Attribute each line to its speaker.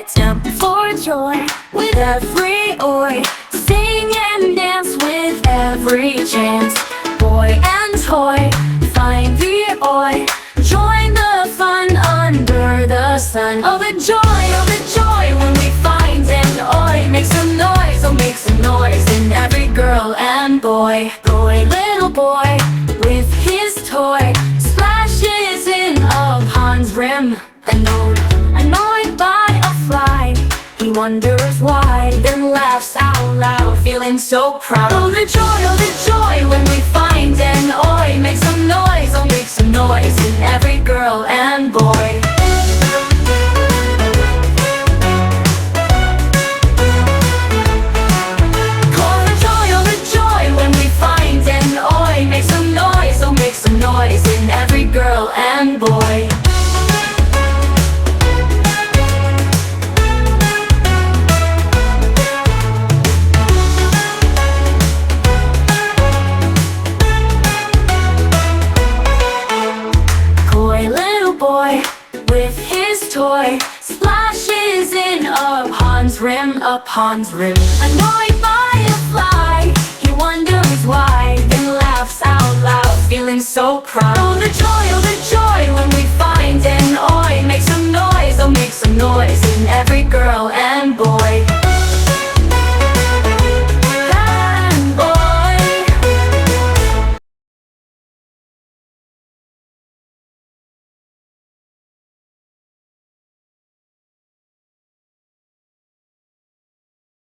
Speaker 1: jump for joy with every oi. Sing and dance with every chant. Boy and toy, find the oi. Join the fun under the sun. Oh the joy when we find an oi. Make some noise, oh make some noise in every girl and boy. Boy, little boy, with his toy, splashes in a pond's rim. Annoyed by a fly, he wonders why, then laughs out loud, feeling so proud. Oh the joy when we find an oi. Make some noise, oh make some noise in every girl and boy. Oh the joy when we find an oi. Make some noise, oh make some noise in every girl and boy. Boy with his toy, splashes in a pond's rim, Annoyed by a fly, he wonders why, then laughs out loud, feeling so proud. Oh the joy